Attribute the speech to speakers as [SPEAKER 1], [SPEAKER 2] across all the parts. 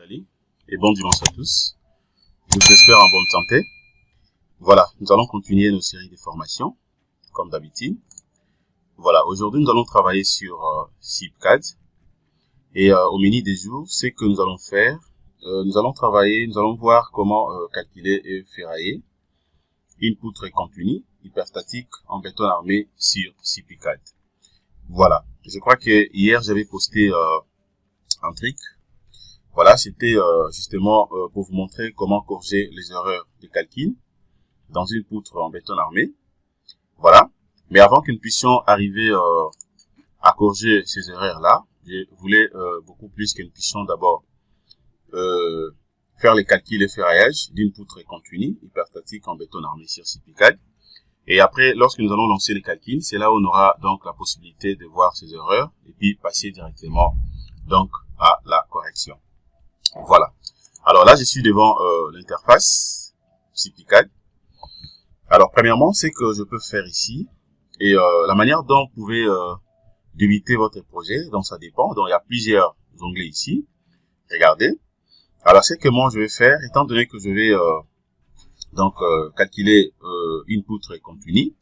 [SPEAKER 1] Salut et bon dimanche à tous. Je vous espère en bonne santé. Voilà, nous allons continuer nos séries de formations, comme d'habitude. Voilà, aujourd'hui nous allons travailler sur SIPCAD. Et au menu des jours, ce que nous allons faire, nous allons voir comment calculer et ferrailler une poutre continue hyperstatique en béton armé sur SIPCAD. Voilà, je crois que hier j'avais posté un truc. Voilà, c'était justement pour vous montrer comment corriger les erreurs de calcul dans une poutre en béton armé. Voilà, mais avant que nous puissions arriver à corriger ces erreurs-là, je voulais beaucoup plus que nous puissions d'abord faire les calculs et ferraillage d'une poutre continue hyperstatique en béton armé sur SIPCAD. Et après, lorsque nous allons lancer les calculs, c'est là où on aura donc la possibilité de voir ces erreurs et puis passer directement donc à la correction. Voilà. Alors là, je suis devant l'interface SIPCAD. Alors premièrement, c'est que je peux faire ici et la manière dont vous pouvez débuter votre projet, donc ça dépend. Donc il y a plusieurs onglets ici. Regardez. Alors c'est que moi je vais faire, étant donné que je vais calculer une poutre continue.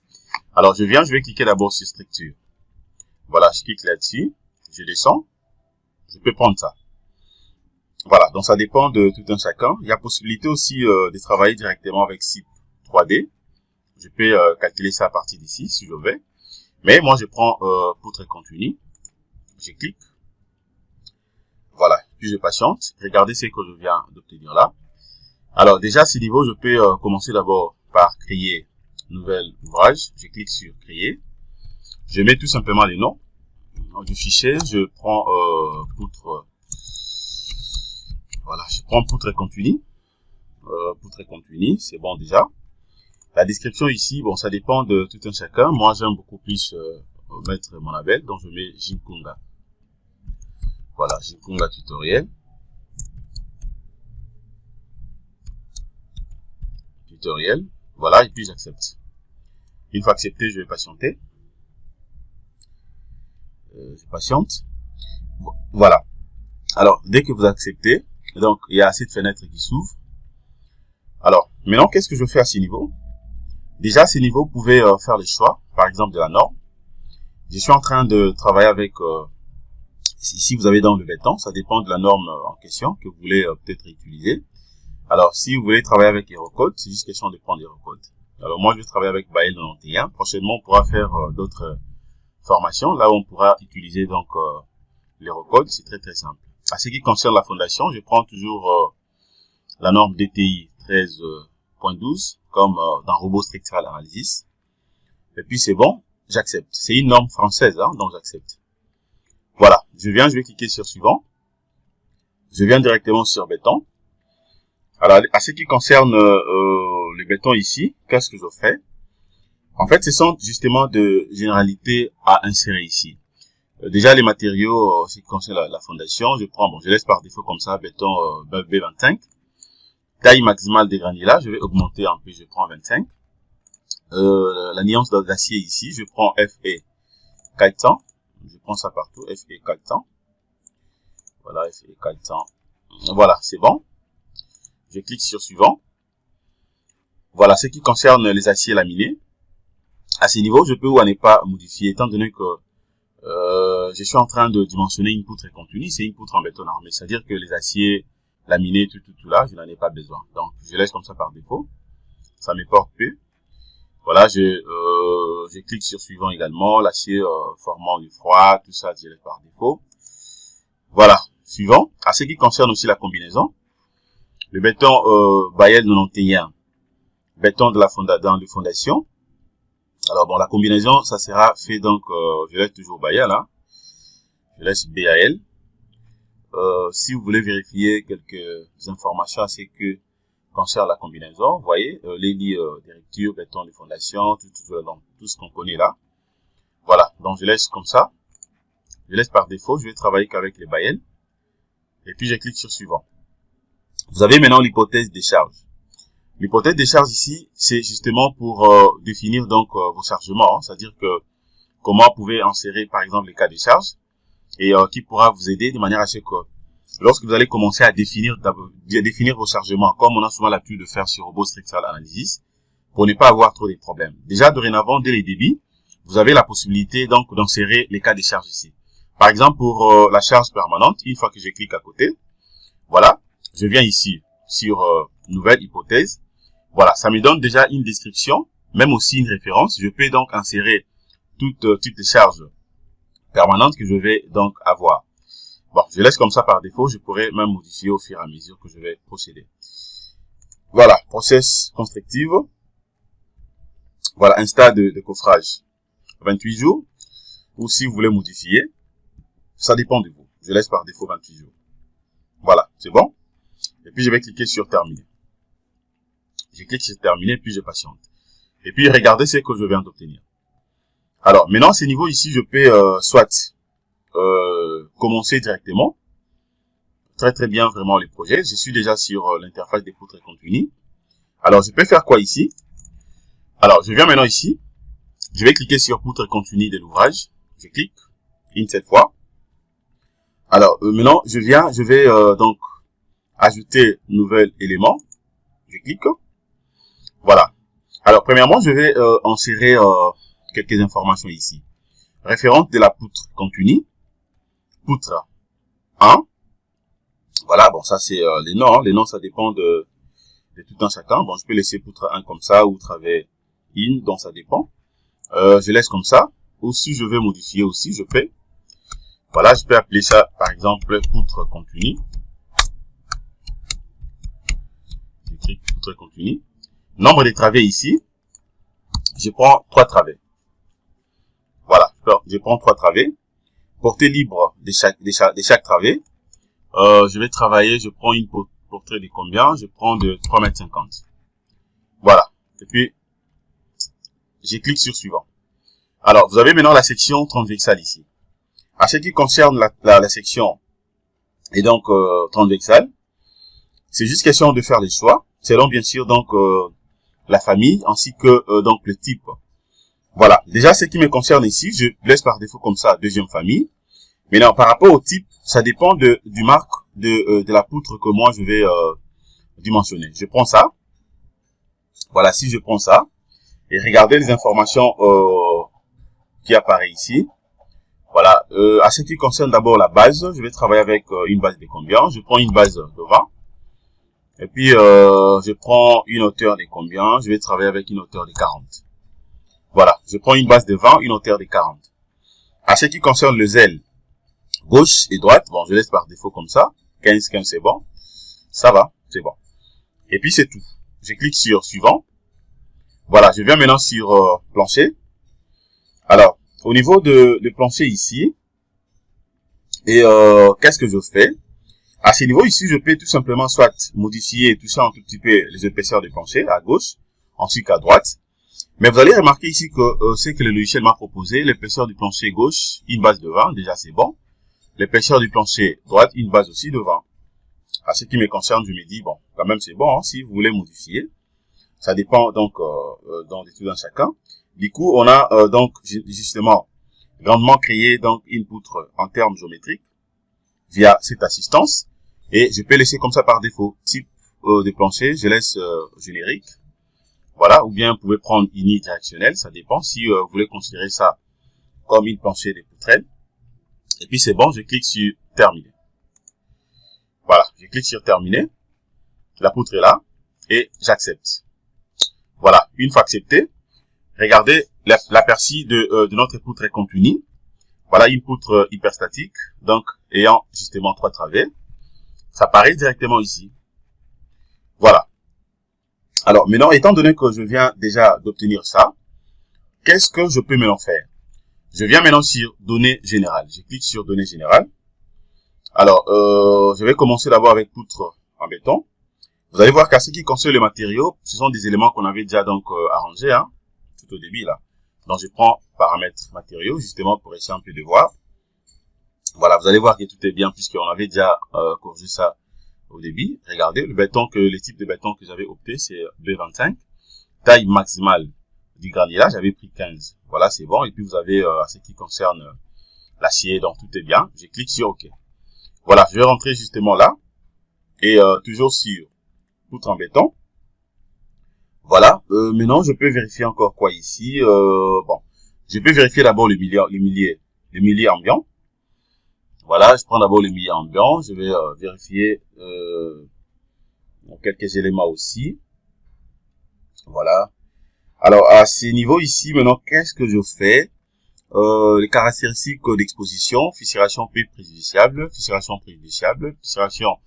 [SPEAKER 1] Alors je vais cliquer d'abord sur structure. Voilà, je clique là-dessus, je descends, je peux prendre ça. Voilà, donc ça dépend de tout un chacun. Il y a possibilité aussi de travailler directement avec SIP 3D. Je peux calculer ça à partir d'ici si je veux. Mais moi je prends poutre continue, je clique. Voilà, puis je patiente. Regardez ce que je viens d'obtenir là. Alors déjà à ce niveau, je peux commencer d'abord par créer nouvel ouvrage. Je clique sur créer. Je mets tout simplement les noms du fichier. Je prends poutre. Voilà, je prends poutre continue. Poutre continue, c'est bon déjà. La description ici, bon, ça dépend de tout un chacun. Moi, j'aime beaucoup plus mettre mon label, donc je mets Jinkunga. Voilà, Jinkunga tutoriel. Voilà, et puis j'accepte. Une fois accepté, je vais patienter. Je patiente. Voilà. Alors, dès que vous acceptez, donc il y a cette fenêtre qui s'ouvre. Alors, maintenant, qu'est-ce que je fais à ce niveau? Déjà, à ce niveau, vous pouvez faire les choix, par exemple de la norme. Je suis en train de travailler avec, ici vous avez dans le béton, ça dépend de la norme en question que vous voulez peut-être utiliser. Alors, si vous voulez travailler avec HeroCode, c'est juste question de prendre HeroCode. Alors, moi, je vais travailler avec Bael 91. Prochainement, on pourra faire d'autres formations, là où on pourra utiliser donc l'HeroCode. C'est très, très simple. À ce qui concerne la fondation, je prends toujours la norme DTI 13.12, comme dans Robot Structural Analysis. Et puis, c'est bon, j'accepte. C'est une norme française, hein, donc j'accepte. Voilà, je vais cliquer sur suivant. Je viens directement sur béton. Alors, à ce qui concerne les bétons ici, qu'est-ce que je fais? En fait, ce sont justement de généralités à insérer ici. Déjà, les matériaux, ce qui concerne la fondation, je laisse par défaut comme ça, béton B25. Taille maximale des granulats, je vais augmenter un peu, je prends 25. La nuance d'acier ici, je prends FE 400. Je prends ça partout, FE 400. Voilà, FE 400. Voilà, c'est bon. Je clique sur suivant. Voilà, ce qui concerne les aciers laminés. À ce niveau, je peux ou à ne pas modifier, étant donné que je suis en train de dimensionner une poutre continue. C'est une poutre en béton armé, c'est-à-dire que les aciers laminés, tout là, je n'en ai pas besoin. Donc, je laisse comme ça par défaut. Ça m'importe peu. Voilà, je clique sur suivant également. L'acier formant du froid, tout ça, je laisse par défaut. Voilà, suivant. À ce qui concerne aussi la combinaison. Le béton Bael 91, béton de dans les fondations. Alors bon, la combinaison, ça sera fait donc, je laisse toujours Bael, hein. Je laisse BAL. Si vous voulez vérifier quelques informations à ce que concerne la combinaison, vous voyez, les lits des ruptures, béton de fondation, tout ce qu'on connaît là. Voilà, donc je laisse comme ça. Je laisse par défaut, je vais travailler qu'avec les Bael. Et puis je clique sur suivant. Vous avez maintenant l'hypothèse des charges. L'hypothèse des charges ici, c'est justement pour définir donc vos chargements, hein, c'est-à-dire que comment vous pouvez insérer par exemple les cas de charge et qui pourra vous aider de manière à ce que lorsque vous allez commencer à définir vos chargements, comme on a souvent l'habitude de faire sur Robot Structural Analysis, pour ne pas avoir trop de problèmes. Déjà, dorénavant, dès les débits, vous avez la possibilité donc d'insérer les cas des charges ici. Par exemple, pour la charge permanente, une fois que je clique à côté, voilà, je viens ici sur nouvelle hypothèse. Voilà, ça me donne déjà une description, même aussi une référence. Je peux donc insérer toutes les charges permanentes que je vais donc avoir. Bon, je laisse comme ça par défaut. Je pourrais même modifier au fur et à mesure que je vais procéder. Voilà, process constructive. Voilà, un stade de coffrage. 28 jours. Ou si vous voulez modifier, ça dépend de vous. Je laisse par défaut 28 jours. Voilà, c'est bon. Et puis je vais cliquer sur terminer. Je clique sur terminer, puis je patiente. Et puis regardez ce que je viens d'obtenir. Alors, maintenant, ces niveaux ici, je peux soit commencer directement. Très très bien vraiment les projets. Je suis déjà sur l'interface des poutres continues. Alors, je peux faire quoi ici? Alors, je viens maintenant ici. Je vais cliquer sur poutre continue de l'ouvrage. Je clique, une cette fois. Alors, maintenant, je vais donc ajouter nouvel élément. Je clique. Voilà. Alors, premièrement, je vais insérer quelques informations ici. Référence de la poutre continue. Poutre 1. Voilà, bon, ça c'est les noms. Hein. Les noms, ça dépend de tout un chacun. Bon, je peux laisser poutre 1 comme ça ou travers in, donc ça dépend. Je laisse comme ça. Ou si je veux modifier aussi, je peux. Voilà, je peux appeler ça, par exemple, poutre continue. J'écris poutre continue. Nombre de travées ici. Je prends 3 travées. Voilà, je prends 3 travées. Portée libre de chaque travée. Je vais travailler, je prends une portée de combien? Je prends de 3,50 m. Voilà. Et puis, je clique sur suivant. Alors, vous avez maintenant la section transversale ici. À ce qui concerne la section, et donc, transversale, c'est juste question de faire les choix, selon bien sûr, donc, la famille, ainsi que, donc, le type. Voilà. Déjà, ce qui me concerne ici, je laisse par défaut comme ça, deuxième famille. Maintenant, par rapport au type, ça dépend du marque de la poutre que moi, je vais, dimensionner. Je prends ça. Voilà, si je prends ça, et regardez les informations, qui apparaissent ici. Voilà, à ce qui concerne d'abord la base, je vais travailler avec une base de combien? Je prends une base de 20. Et puis, je prends une hauteur de combien? Je vais travailler avec une hauteur de 40. Voilà, je prends une base de 20, une hauteur de 40. À ce qui concerne le zèle, gauche et droite, bon, je laisse par défaut comme ça. 15, 15, c'est bon. Ça va, c'est bon. Et puis, c'est tout. Je clique sur suivant. Voilà, je viens maintenant sur plancher. Alors, au niveau de plancher ici, et qu'est-ce que je fais? À ce niveau ici, je peux tout simplement soit modifier et toucher un tout petit peu les épaisseurs de plancher à gauche, ainsi qu'à droite. Mais vous allez remarquer ici que c'est que le logiciel m'a proposé l'épaisseur du plancher gauche, une base de 20, déjà c'est bon. L'épaisseur du plancher droite, une base aussi de 20. À ce qui me concerne, je me dis, bon, quand même c'est bon, hein, si vous voulez modifier. Ça dépend donc de tout un chacun. Du coup, on a donc justement grandement créé donc une poutre en termes géométriques via cette assistance. Et je peux laisser comme ça par défaut. Type de plancher, je laisse générique. Voilà, ou bien vous pouvez prendre unidirectionnel, ça dépend si vous voulez considérer ça comme une plancher de poutrelle. Et puis c'est bon, je clique sur terminer. Voilà, je clique sur terminer. La poutre est là et j'accepte. Voilà, une fois accepté, regardez l'aperçu de notre poutre continue. Voilà une poutre hyperstatique, donc ayant justement 3 travées. Ça apparaît directement ici. Voilà. Alors maintenant, étant donné que je viens déjà d'obtenir ça, qu'est-ce que je peux maintenant faire? Je viens maintenant sur données générales. Je clique sur données générales. Alors, je vais commencer d'abord avec poutre en béton. Vous allez voir qu'à ce qui concerne les matériaux, ce sont des éléments qu'on avait déjà donc arrangés, hein, tout au début là. Donc je prends paramètres matériaux justement pour essayer un peu de voir. Voilà, vous allez voir que tout est bien puisqu'on avait déjà corrigé ça au début. Regardez, le type de béton que j'avais opté, c'est B25. Taille maximale du granulage, j'avais pris 15. Voilà, c'est bon. Et puis vous avez à ce qui concerne l'acier, donc tout est bien. Je clique sur OK. Voilà, je vais rentrer justement là. Et toujours sur poutre en béton. Voilà. Maintenant, je peux vérifier encore quoi ici. Bon, je peux vérifier d'abord le millier ambiant. Voilà, je prends d'abord le millier ambiant. Je vais vérifier quelques éléments aussi. Voilà. Alors, à ces niveaux ici, maintenant, qu'est-ce que je fais? Les caractéristiques d'exposition, fissuration peu préjudiciable, fissuration préjudiciable, fissuration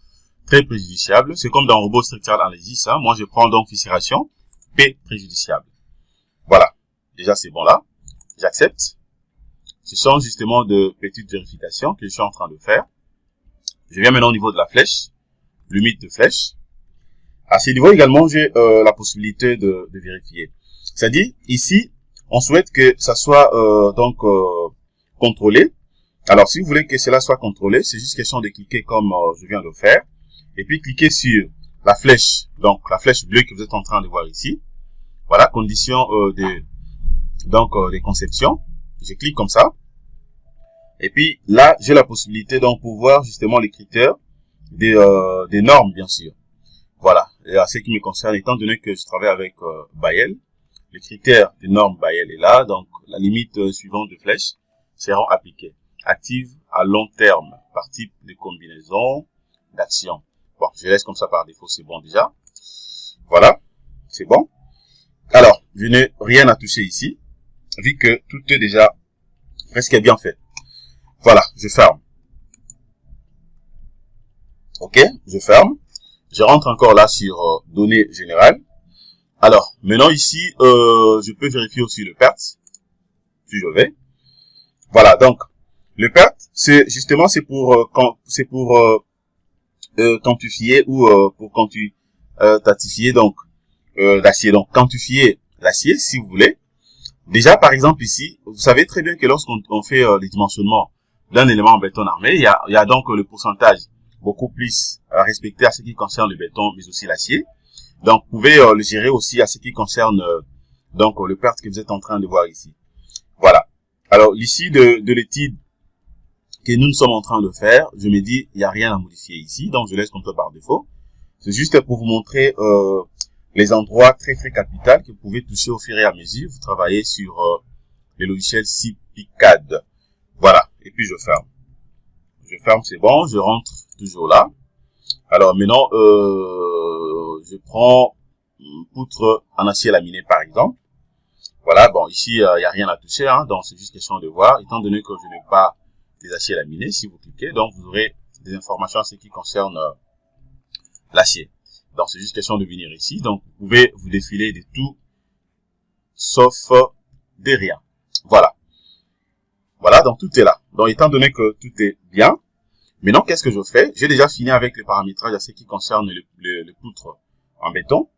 [SPEAKER 1] très préjudiciable. C'est comme dans Robot Structural Analysis, hein. Moi, je prends donc fissuration P préjudiciable. Voilà. Déjà, c'est bon là. J'accepte. Ce sont justement de petites vérifications que je suis en train de faire. Je viens maintenant au niveau de la flèche, limite de flèche. À ce niveau également, j'ai la possibilité de vérifier. C'est-à-dire, ici, on souhaite que ça soit contrôlé. Alors, si vous voulez que cela soit contrôlé, c'est juste question de cliquer comme je viens de le faire. Et puis, cliquez sur la flèche, donc la flèche bleue que vous êtes en train de voir ici. Voilà, conditions des conceptions. Je clique comme ça. Et puis, là, j'ai la possibilité donc pour voir justement les critères des normes, bien sûr. Voilà, et à ce qui me concerne, étant donné que je travaille avec Bayel, les critères des normes Bayel est là, donc la limite suivante de flèche seront appliquées. Active à long terme, par type de combinaison d'action. Bon, je laisse comme ça par défaut, c'est bon déjà. Voilà, c'est bon. Alors, je n'ai rien à toucher ici, vu que tout est déjà presque bien fait. Voilà, je ferme. Ok, je ferme. Je rentre encore là sur données générales. Alors, maintenant ici, je peux vérifier aussi le PERT. Si je vais. Voilà, donc, le PERT, c'est justement, c'est pour quantifier ou pour quantitatifier donc l'acier. Donc, quantifier l'acier, si vous voulez. Déjà, par exemple ici, vous savez très bien que lorsqu'on fait les dimensionnements d'un élément en béton armé, il y a donc le pourcentage beaucoup plus à respecter à ce qui concerne le béton, mais aussi l'acier. Donc, vous pouvez le gérer aussi à ce qui concerne donc le PERT que vous êtes en train de voir ici. Voilà. Alors, l'issue de l'étude que nous sommes en train de faire, je me dis, il n'y a rien à modifier ici, donc je laisse comme ça par défaut. C'est juste pour vous montrer les endroits très très capitaux que vous pouvez toucher au fur et à mesure. Vous travaillez sur les logiciels CPCAD. Voilà. Et puis, je ferme. Je ferme, c'est bon. Je rentre toujours là. Alors maintenant, je prends une poutre en acier laminé par exemple. Voilà, bon ici il n'y a rien à toucher, hein, donc c'est juste question de voir. Étant donné que je n'ai pas des aciers laminés, si vous cliquez, donc vous aurez des informations en ce qui concerne l'acier. Donc c'est juste question de venir ici. Donc vous pouvez vous défiler de tout, sauf de rien. Voilà. Voilà, donc tout est là. Donc étant donné que tout est bien. Maintenant, qu'est-ce que je fais? J'ai déjà fini avec le paramétrage à ce qui concerne le poutre en béton.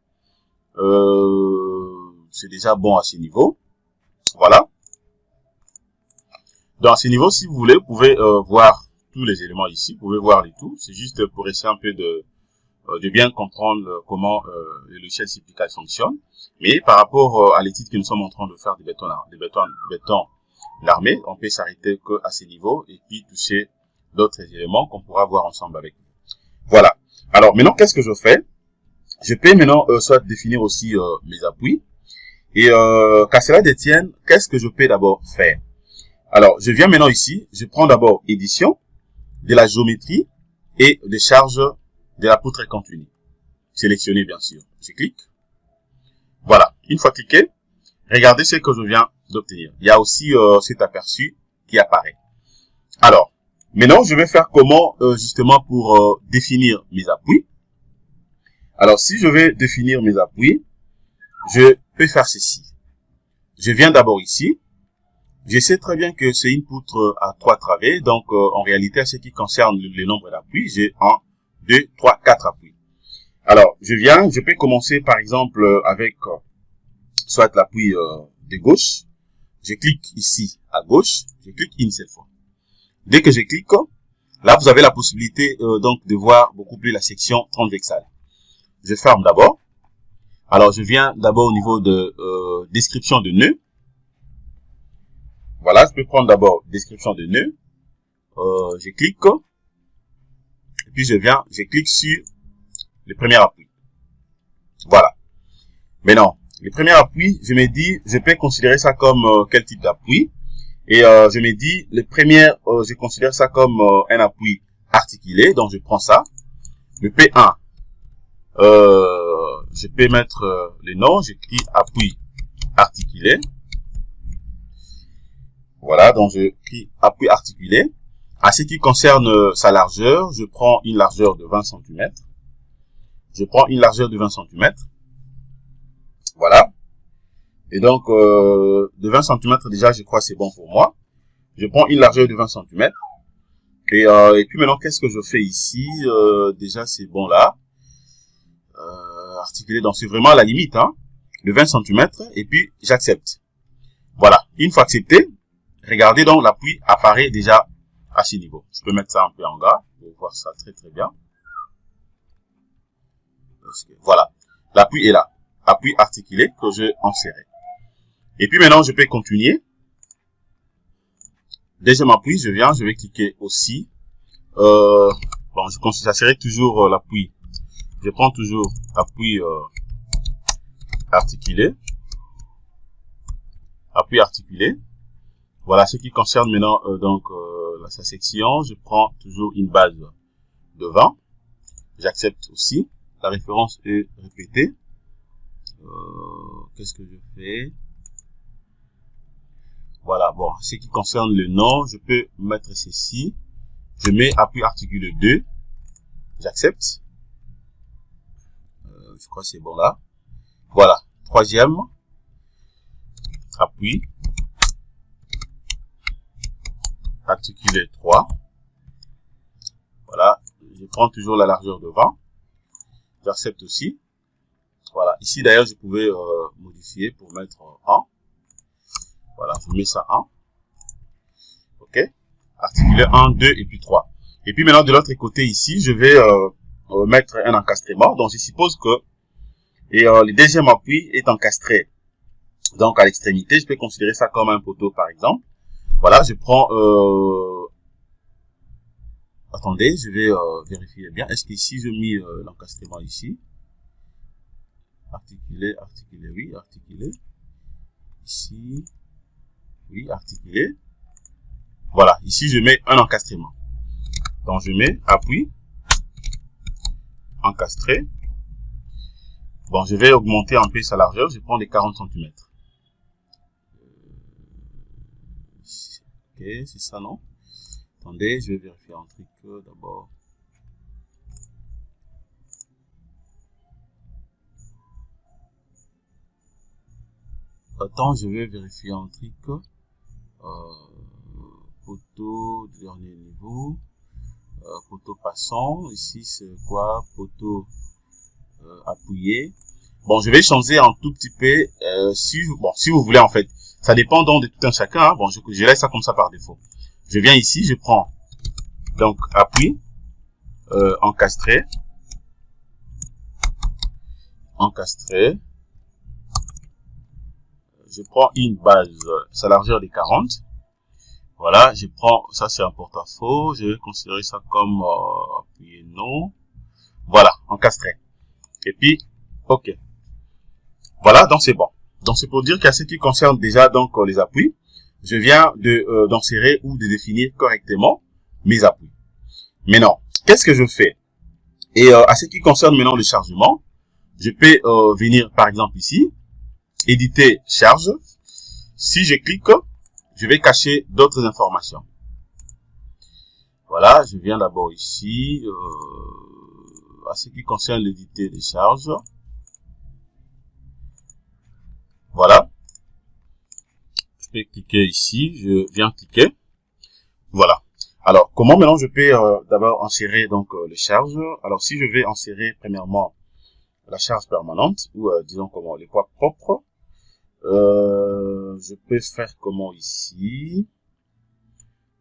[SPEAKER 1] C'est déjà bon à ce niveau. Voilà. Donc à ce niveau, si vous voulez, vous pouvez voir tous les éléments ici. Vous pouvez voir les tout. C'est juste pour essayer un peu de bien comprendre comment le logiciel CPCAD fonctionne. Mais par rapport à l'étude que nous sommes en train de faire des béton l'armée, on peut s'arrêter qu'à ce niveau et puis toucher d'autres éléments qu'on pourra voir ensemble avec vous. Voilà. Alors, maintenant, qu'est-ce que je fais? Je peux maintenant soit définir aussi mes appuis. Et qu'à cela détienne, qu'est-ce que je peux d'abord faire? Alors, je viens maintenant ici, je prends d'abord édition, de la géométrie et des charges de la poutre continue. Sélectionner, bien sûr. Je clique. Voilà. Une fois cliqué, regardez ce que je viens d'obtenir. Il y a aussi cet aperçu qui apparaît. Alors, maintenant, je vais faire comment justement pour définir mes appuis. Alors, si je vais définir mes appuis, je peux faire ceci. Je viens d'abord ici. Je sais très bien que c'est une poutre à 3 travées. Donc, en réalité, à ce qui concerne le nombre d'appuis, j'ai 1, 2, 3, 4 appuis. Alors, je peux commencer par exemple avec soit l'appui de gauche. Je clique ici à gauche. Je clique une seule fois. Dès que je clique, là, vous avez la possibilité donc de voir beaucoup plus la section transversale. Je ferme d'abord. Alors, je viens d'abord au niveau de description de nœud. Voilà, je peux prendre d'abord description de nœud. Je clique. Et puis je clique sur le premier appui. Voilà. Maintenant, le premier appui, je me dis, je peux considérer ça comme quel type d'appui. Et je me dis, le premier, je considère ça comme un appui articulé. Donc, je prends ça. Le P1, je peux mettre le nom. J'écris appui articulé. Voilà, donc je clique appui articulé. À ce qui concerne sa largeur, je prends une largeur de 20 cm. Je prends une largeur de 20 cm. Voilà. Et donc, de 20 cm, déjà, je crois que c'est bon pour moi. Je prends une largeur de 20 cm. Et puis maintenant, qu'est-ce que je fais ici? Déjà, c'est bon là. Articulé, donc c'est vraiment à la limite, hein, de 20 cm. Et puis, j'accepte. Voilà. Une fois accepté, regardez donc, l'appui apparaît déjà à ce niveau. Je peux mettre ça un peu en gras pour voir ça très très bien. Voilà. L'appui est là. Appui articulé que je insérais. Et puis maintenant, je peux continuer. Deuxième appui, je vais cliquer aussi. Bon, je considérerai toujours l'appui. Je prends toujours appui articulé. Appui articulé. Voilà ce qui concerne maintenant sa section. Je prends toujours une base de 20. J'accepte aussi. La référence est répétée. Qu'est-ce que je fais? Voilà, bon, ce qui concerne le nom, je peux mettre ceci. Je mets appui articulé 2. J'accepte. Je crois que c'est bon là. Voilà, troisième. Appui. Articulé 3. Voilà, je prends toujours la largeur de 20. J'accepte aussi. Voilà, ici d'ailleurs je pouvais modifier pour mettre 1. Voilà, je mets ça 1. Ok. Articulé 1, 2 et puis 3. Et puis maintenant de l'autre côté ici, je vais mettre un encastrement. Donc je suppose que le deuxième appui est encastré. Donc à l'extrémité, je peux considérer ça comme un poteau par exemple. Voilà, je prends... Attendez, je vais vérifier bien. Est-ce qu'ici j'ai mis l'encastrement ici? Articulé, articulé, oui, articulé. Ici, oui, articulé. Voilà, ici je mets un encastrement. Donc je mets appui, encastré. Bon, je vais augmenter un peu sa largeur. Je prends les 40 cm. Ok, c'est ça, non? Attendez, je vais vérifier un truc d'abord. Attends, je vais vérifier un truc. Poteau du dernier niveau. Poteau passant. Ici, c'est quoi? Poteau appuyé. Bon, je vais changer un tout petit peu. Si vous voulez, en fait. Ça dépend donc de tout un chacun. Hein. Bon, je laisse ça comme ça par défaut. Je viens ici, je prends donc appui, encastré. Encastré. Je prends une base, sa largeur de 40. Voilà, je prends, ça c'est un porte-à-faux. Je vais considérer ça comme appuyé non. Voilà, encastré. Et puis, ok. Voilà, donc c'est bon. Donc c'est pour dire qu'à ce qui concerne déjà donc les appuis, je viens d'insérer ou de définir correctement mes appuis. Maintenant, qu'est-ce que je fais? Et à ce qui concerne maintenant le chargement, je peux venir par exemple ici, éditer charge. Si je clique, je vais cacher d'autres informations. Voilà, je viens d'abord ici, à ce qui concerne l'éditer des charges. Voilà. Je peux cliquer ici, je viens cliquer. Voilà. Alors, comment maintenant je peux d'abord insérer donc les charges? Alors, si je vais insérer premièrement la charge permanente ou disons comment les poids propres, je peux faire comment ici?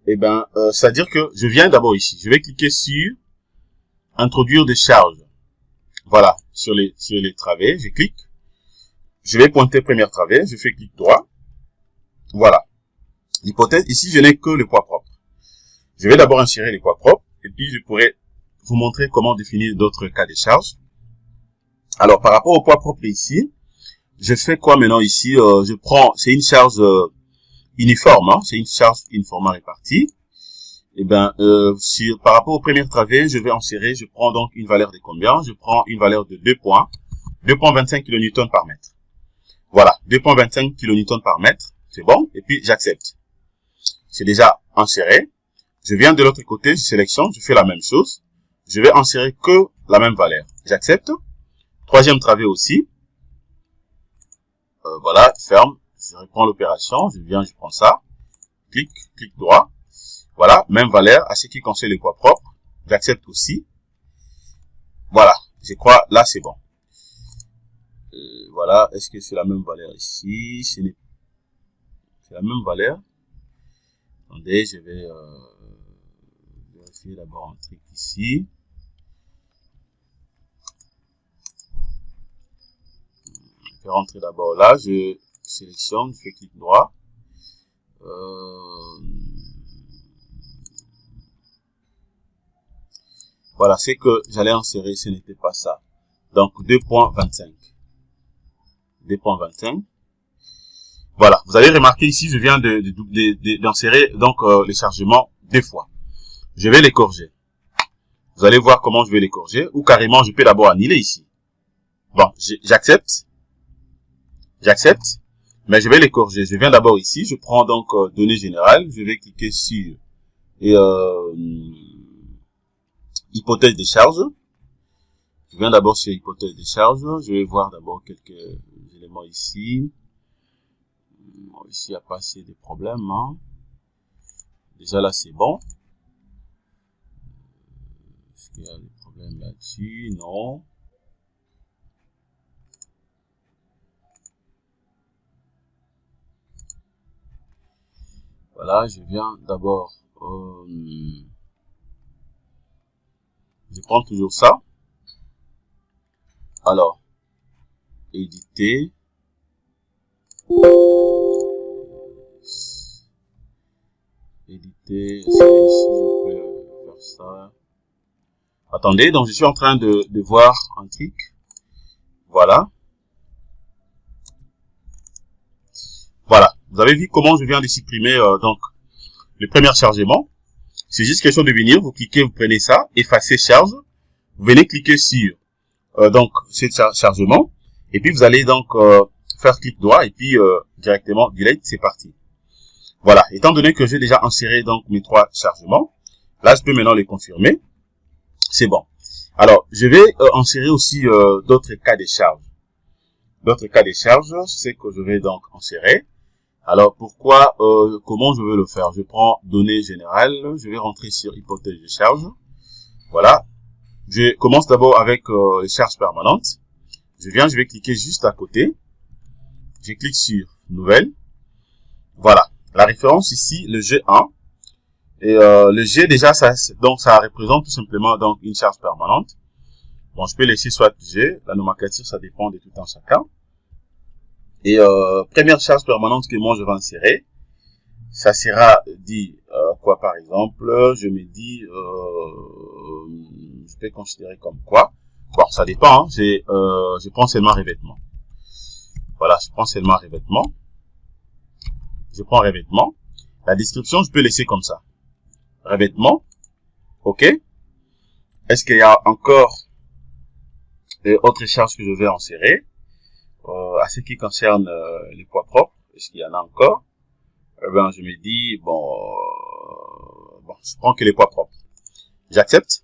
[SPEAKER 1] Eh ben, c'est-à-dire que je viens d'abord ici. Je vais cliquer sur introduire des charges. Voilà, sur les travées, je clique. Je vais pointer première travée, je fais clic droit. Voilà. L'hypothèse, ici, je n'ai que les poids propres. Je vais d'abord insérer les poids propres, et puis je pourrais vous montrer comment définir d'autres cas de charge. Alors, par rapport au poids propre ici, je fais quoi maintenant ici? Je prends, c'est une charge uniforme, hein, c'est une charge uniformément répartie. Et ben, par rapport au premier travet, je vais insérer, je prends donc une valeur de combien? Je prends une valeur de 2,25 kN par mètre. Voilà, 2,25 kN par mètre, c'est bon, et puis j'accepte. C'est déjà inséré. Je viens de l'autre côté, je sélectionne, je fais la même chose. Je vais insérer que la même valeur. J'accepte. Troisième travet aussi. Voilà, ferme. Je reprends l'opération, je viens, je prends ça. Clic droit. Voilà, même valeur à ce qui concerne le poids propre. J'accepte aussi. Voilà, je crois, là c'est bon. Voilà, est-ce que c'est la même valeur ici? C'est la même valeur. Attendez, je vais vérifier d'abord un truc ici. Je vais rentrer d'abord là, je sélectionne, je fais clic droit. Voilà, c'est que j'allais insérer, ce n'était pas ça. Donc 2,25. 2,25. Voilà, vous avez remarqué ici, je viens d'insérer donc les chargements deux fois. Je vais l'écorger. Vous allez voir comment je vais l'écorger, ou carrément je peux d'abord annuler ici. Bon, j'accepte. J'accepte, mais je vais l'écorger. Je viens d'abord ici, je prends donc données générales, je vais cliquer sur hypothèse de charge. Je viens d'abord sur hypothèse de charge, je vais voir d'abord quelques éléments ici. Ici, il n'y a pas assez de problèmes. Hein. Déjà là, c'est bon. Est-ce qu'il y a des problèmes là-dessus? Non. Voilà, je viens d'abord. Je prends toujours ça. Alors, éditer. Éditer, ici je peux faire ça. Attendez, donc je suis en train de voir un truc. Voilà. Voilà. Vous avez vu comment je viens de supprimer donc le premier chargement. C'est juste question de venir, vous cliquez, vous prenez ça, effacer charge. Vous venez cliquer sur donc ce chargement. Et puis vous allez donc faire clic droit et puis directement delete, c'est parti. Voilà, étant donné que j'ai déjà inséré donc mes trois chargements, là je peux maintenant les confirmer. C'est bon. Alors, je vais insérer aussi d'autres cas de charge. D'autres cas de charge, c'est ce que je vais donc insérer. Alors, pourquoi, comment je veux le faire? Je prends données générales, je vais rentrer sur hypothèse de charge. Voilà. Je commence d'abord avec les charges permanentes. Je vais cliquer juste à côté. Je clique sur nouvelle. Voilà. La référence ici, le G1. Et le G déjà, ça représente tout simplement donc une charge permanente. Bon, je peux laisser soit G, la nomenclature, ça dépend de tout un chacun. Et première charge permanente que moi je vais insérer, ça sera dit quoi par exemple? Je me dis, je peux considérer comme quoi? Bon, ça dépend. Hein, je prends seulement revêtement. Voilà, je prends seulement revêtement. Je prends revêtement. La description, je peux laisser comme ça. Revêtement. OK. Est-ce qu'il y a encore autre charge que je vais insérer à ce qui concerne les poids propres? Est-ce qu'il y en a encore? Eh ben, je me dis, bon, je prends que les poids propres. J'accepte.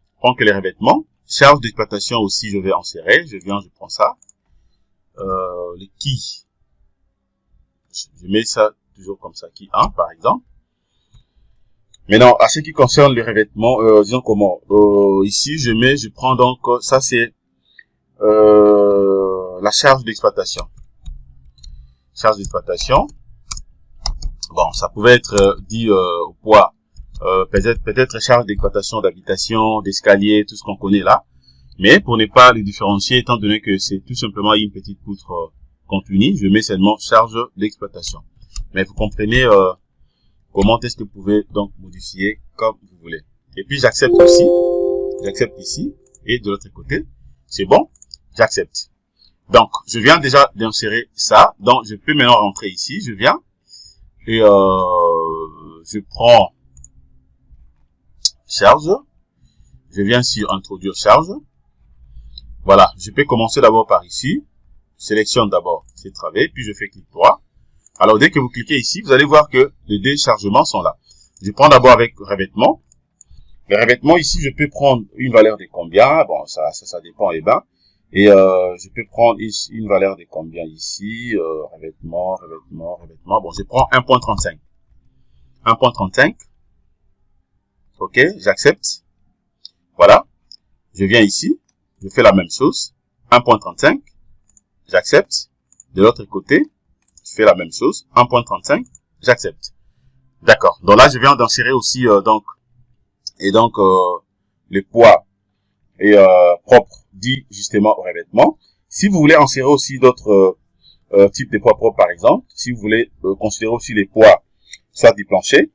[SPEAKER 1] Je prends que les revêtements. Charge d'exploitation aussi, je vais insérer. Je prends ça. Les qui. Je mets ça toujours comme ça, qui 1 par exemple. Maintenant, à ce qui concerne les revêtements, disons comment. Ici, je prends donc, ça c'est la charge d'exploitation. Charge d'exploitation. Bon, ça pouvait être dit au poids, peut-être charge d'exploitation d'habitation, d'escalier, tout ce qu'on connaît là. Mais pour ne pas les différencier, étant donné que c'est tout simplement une petite poutre continue, je mets seulement charge d'exploitation. Mais vous comprenez comment est-ce que vous pouvez donc modifier comme vous voulez. Et puis j'accepte aussi. j'accepte ici, et de l'autre côté, c'est bon, j'accepte. Donc, je viens déjà d'insérer ça, donc je peux maintenant rentrer ici, je viens, et je prends charge, je viens sur introduire charge, voilà, je peux commencer d'abord par ici, je sélectionne d'abord ces travées, puis je fais clic droit. Alors, dès que vous cliquez ici, vous allez voir que les déchargements sont là. Je prends d'abord avec revêtement. Le revêtement, ici, je peux prendre une valeur de combien? Bon, ça dépend, et ben. Et je peux prendre ici une valeur de combien ici? Revêtement. Bon, je prends 1.35. 1.35. OK, j'accepte. Voilà. Je viens ici. Je fais la même chose. 1.35. J'accepte. De l'autre côté, je fais la même chose. 1.35. J'accepte. D'accord. Donc là, je viens d'insérer aussi les poids et propres dit justement au revêtement. Si vous voulez insérer aussi d'autres types de poids propres, par exemple, si vous voulez considérer aussi les poids soit du plancher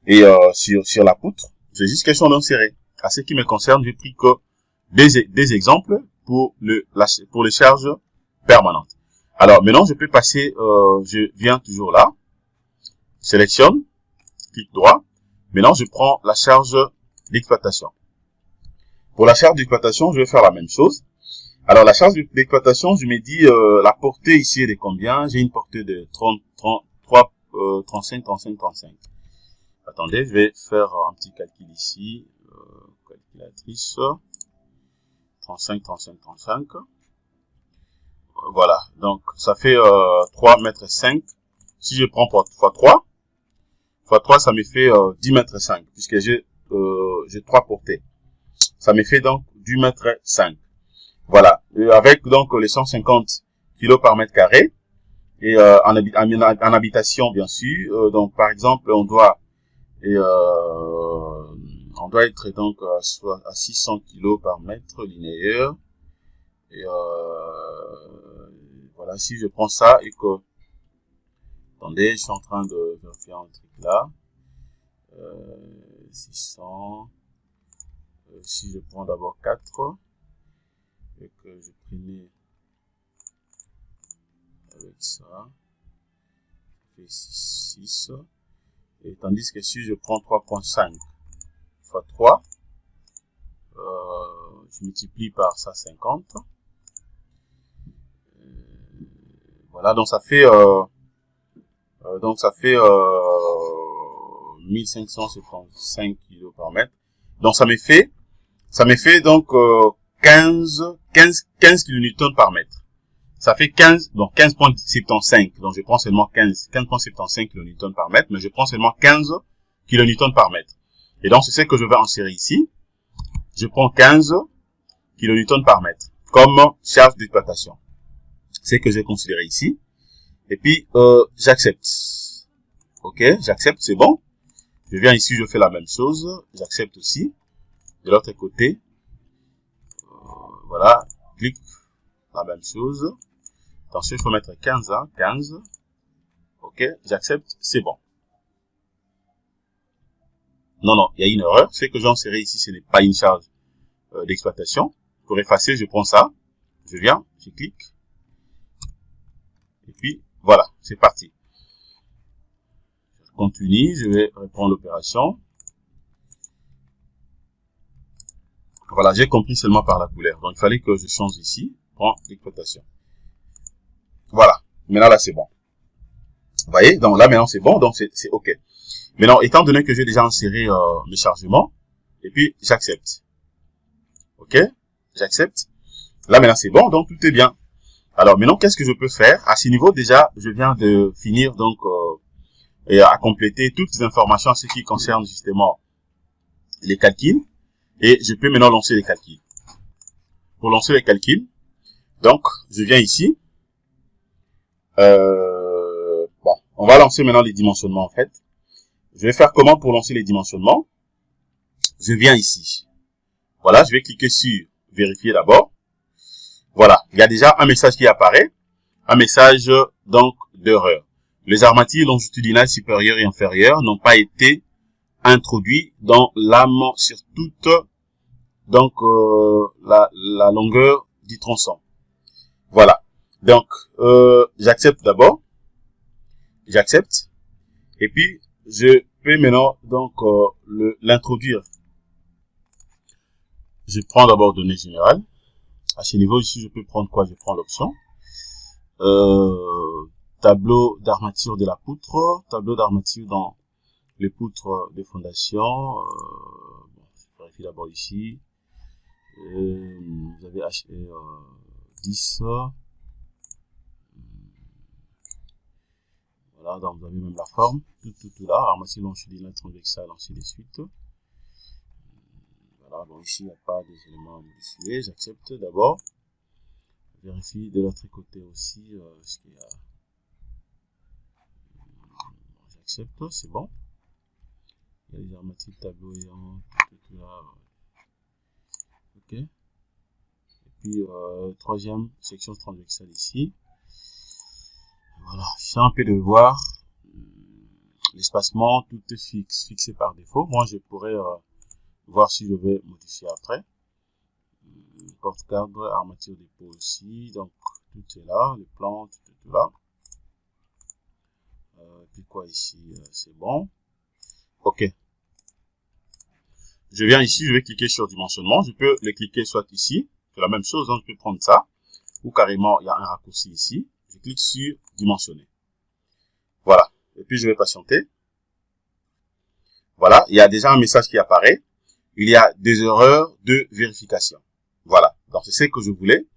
[SPEAKER 1] et sur la poutre, c'est juste question d'insérer. À ce qui me concerne, j'ai pris que des exemples pour les charges permanentes. Alors maintenant, je peux passer, je viens toujours là, sélectionne, clic droit. Maintenant, je prends la charge d'exploitation. Pour la charge d'exploitation, je vais faire la même chose. Alors, la charge d'exploitation, je me dis, la portée ici est de combien? J'ai une portée de 35. Attendez, je vais faire un petit calcul ici. Calculatrice. 35. Voilà. Donc, ça fait 3,5 mètres. Si je prends x3, ça me fait 10,5 mètres, puisque j'ai 3 portées. Ça me fait donc 10,5 mètres. Voilà. Et avec donc les 150 kg par mètre carré, et en habitation, bien sûr. Donc, par exemple, on doit être donc à 600 kg par mètre linéaire. Et voilà, si je prends ça et que... Attendez, je suis en train de vérifier un truc là. 600. Si je prends d'abord 4 et que je prenais avec ça, ça fait 6. Et tandis que si je prends 3.5 fois 3, je multiplie par ça 50. Voilà, donc ça fait 1575 kg par mètre. Donc ça me fait donc 15 kN par mètre. Ça fait 15.75. Donc je prends seulement 15.75 kN par mètre, mais je prends seulement 15 kN par mètre. Et donc c'est ce que je vais insérer ici. Je prends 15 kN par mètre comme charge d'exploitation. C'est que j'ai considéré ici. Et puis j'accepte. OK, j'accepte, c'est bon. Je viens ici, je fais la même chose. J'accepte aussi. De l'autre côté, voilà, clic, la même chose. Attention, il faut mettre 15, hein, 15. OK, j'accepte, c'est bon. Non, il y a une erreur. Ce que j'ai inséré ici, ce n'est pas une charge d'exploitation. Pour effacer, je prends ça. Je viens, je clique. Et puis, voilà, c'est parti. Je continue, je vais reprendre l'opération. Voilà, j'ai compris seulement par la couleur. Donc, il fallait que je change ici. Prends l'exploitation. Voilà. Maintenant, là, c'est bon. Vous voyez? Donc, là, maintenant, c'est bon. Donc, c'est OK. Maintenant, étant donné que j'ai déjà inséré mes chargements, et puis, j'accepte. OK? J'accepte. Là, maintenant, c'est bon. Donc, tout est bien. Alors, maintenant, qu'est-ce que je peux faire? À ce niveau, déjà, je viens de finir, donc, et à compléter toutes les informations en ce qui concerne, justement, les calculs. Et je peux maintenant lancer les calculs. Pour lancer les calculs, donc, je viens ici. Bon, on va lancer maintenant les dimensionnements, en fait. Je vais faire comment pour lancer les dimensionnements? Je viens ici. Voilà, je vais cliquer sur vérifier d'abord. Voilà, il y a déjà un message qui apparaît. Un message, donc, d'erreur. Les armatures longitudinales supérieures et inférieures n'ont pas été introduits dans lame sur toute donc la longueur du tronçon. Voilà. Donc j'accepte d'abord. J'accepte. Et puis je peux maintenant donc l'introduire. Je prends d'abord données générales. À ce niveau ici, je peux prendre quoi? Je prends l'option. Tableau d'armature de la poutre, tableau d'armature dans les poutres de fondation. Bon, je vérifie d'abord ici. Vous avez acheté 10. Voilà, donc vous avez même la forme, tout là. Armature longitudinale transversale, ainsi de suite. Voilà, bon ici il n'y a pas des éléments modifiés. J'accepte d'abord. Vérifie de l'autre côté aussi ce qu'il y a. J'accepte, c'est bon. Il y a les armatures tableau ayant tout là. Ok. Et puis troisième section transversale ici. Voilà, j'ai un peu de voir l'espacement, tout est fixé par défaut. Moi je pourrais voir si je vais modifier après. Porte-cadre, armature d'épaule aussi, donc tout est là, les plans, tout est là. Puis quoi ici, c'est bon. Ok. Je viens ici, je vais cliquer sur dimensionnement. Je peux le cliquer soit ici, c'est la même chose, donc je peux prendre ça, ou carrément il y a un raccourci ici. Je clique sur dimensionner. Voilà. Et puis je vais patienter. Voilà, il y a déjà un message qui apparaît. Il y a des erreurs de vérification. Voilà, donc c'est ce que je voulais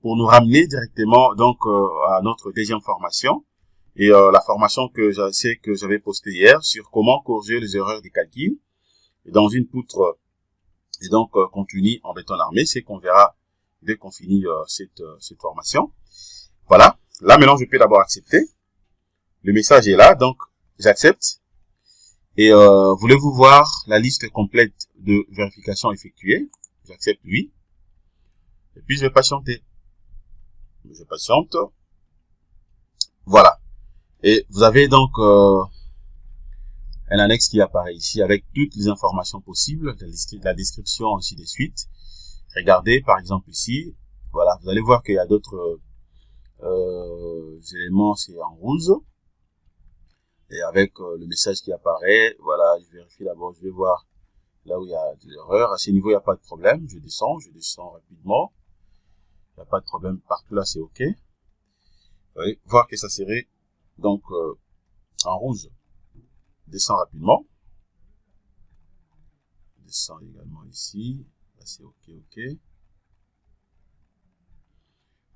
[SPEAKER 1] pour nous ramener directement donc à notre deuxième formation et la formation que je sais que j'avais postée hier sur comment corriger les erreurs des calculs dans une poutre et donc continue en béton armé, c'est qu'on verra dès qu'on finit cette formation. Voilà, là maintenant je peux d'abord accepter. Le message est là, donc j'accepte. Et voulez-vous voir la liste complète de vérifications effectuées? J'accepte oui. Et puis je vais patienter. Je patiente. Voilà. Et vous avez donc un annexe qui apparaît ici avec toutes les informations possibles, la description ainsi de suite. Regardez par exemple ici. Voilà, vous allez voir qu'il y a d'autres éléments, c'est en rouge. Et avec le message qui apparaît, voilà, je vérifie d'abord, je vais voir là où il y a des erreurs. À ce niveau, il n'y a pas de problème. Je descends rapidement. Il n'y a pas de problème. Partout là, c'est OK. Vous allez voir que ça serait donc en rouge. Je descends rapidement. Je descends également ici. Là, c'est OK, OK.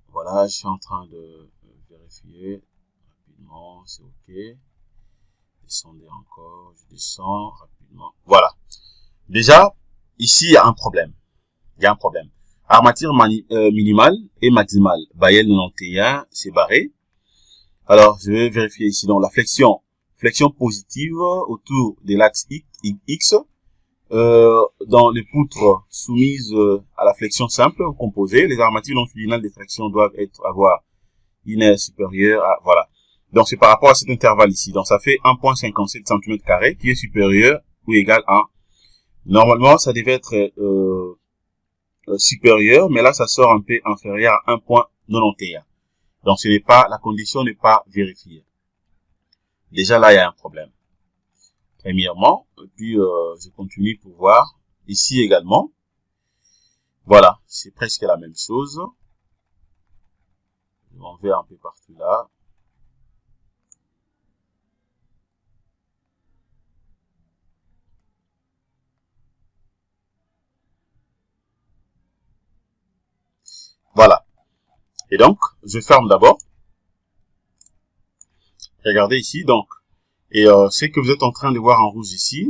[SPEAKER 1] Voilà, je suis en train de vérifier rapidement. C'est OK. Descendez encore. Je descends rapidement. Voilà. Déjà, ici, il y a un problème. Il y a un problème. Armature minimale et maximale. Baïel 91, c'est barré. Alors, je vais vérifier ici. Donc, la flexion positive autour de l'axe X. Dans les poutres soumises à la flexion simple composée, les armatures longitudinales de traction doivent avoir une aire supérieure à, voilà. Donc, c'est par rapport à cet intervalle ici. Donc, ça fait 1,57 cm² qui est supérieur ou égal à 1. Normalement, ça devait être supérieur, mais là, ça sort un peu inférieur à 1,91. Donc, ce n'est pas, la condition n'est pas vérifiée. Déjà, là, il y a un problème. Premièrement, et puis, je continue pour voir. Ici également. Voilà, c'est presque la même chose. On va un peu partout là. Voilà. Et donc, je ferme d'abord. Regardez ici, donc. Et ce que vous êtes en train de voir en rouge ici,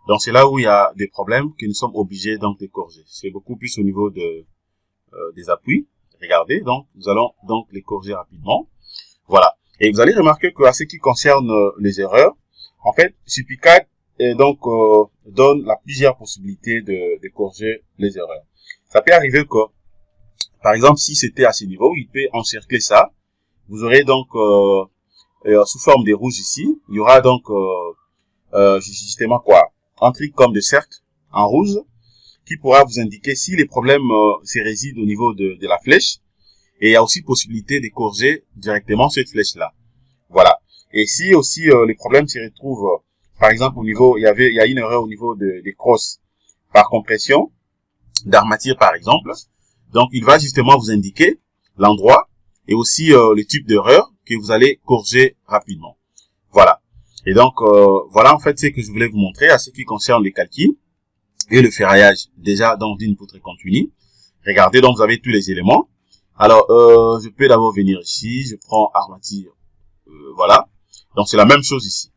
[SPEAKER 1] donc c'est là où il y a des problèmes que nous sommes obligés donc de corriger. C'est beaucoup plus au niveau de des appuis. Regardez, donc nous allons donc les corriger rapidement. Voilà. Et vous allez remarquer que à ce qui concerne les erreurs, en fait, Supicad donc donne la plusieurs possibilités de corriger les erreurs. Ça peut arriver que, par exemple, si c'était à ce niveau, il peut encercler ça. Vous aurez donc sous forme de rouge ici, il y aura donc justement quoi, un truc comme de cercle en rouge qui pourra vous indiquer si les problèmes se résident au niveau de la flèche. Et il y a aussi possibilité de corriger directement cette flèche-là. Voilà. Et si aussi les problèmes se retrouvent, par exemple au niveau, il y a une erreur au niveau des crosses par compression, d'armature par exemple. Donc il va justement vous indiquer l'endroit et aussi le type d'erreur que vous allez corriger rapidement. Voilà. Et donc voilà en fait ce que je voulais vous montrer à ce qui concerne les calculs et le ferraillage déjà dans une poutre continue. Regardez, donc vous avez tous les éléments. Alors je peux d'abord venir ici, je prends armature, voilà. Donc c'est la même chose ici.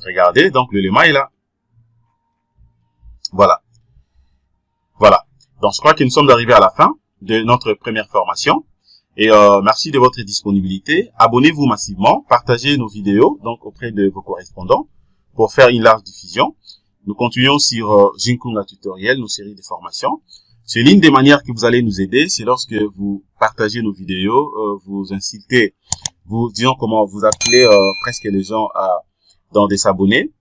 [SPEAKER 1] Regardez, donc l'élément est là. Voilà. Voilà. Donc je crois que nous sommes arrivés à la fin de notre première formation. Et merci de votre disponibilité. Abonnez-vous massivement, partagez nos vidéos donc auprès de vos correspondants pour faire une large diffusion. Nous continuons sur Jinkunga Tutoriel, nos séries de formations. C'est l'une des manières que vous allez nous aider, c'est lorsque vous partagez nos vidéos, vous incitez, disons comment vous appelez presque les gens à s'abonner,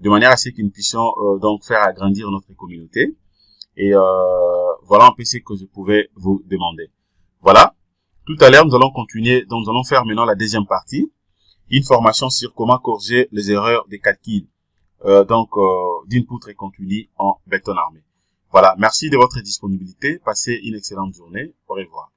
[SPEAKER 1] de manière à ce que nous puissions donc faire agrandir notre communauté. Et voilà un peu ce que je pouvais vous demander. Voilà. Tout à l'heure, nous allons continuer, donc nous allons faire maintenant la deuxième partie, une formation sur comment corriger les erreurs des calculs d'une poutre continue en béton armé. Voilà, merci de votre disponibilité, passez une excellente journée, au revoir.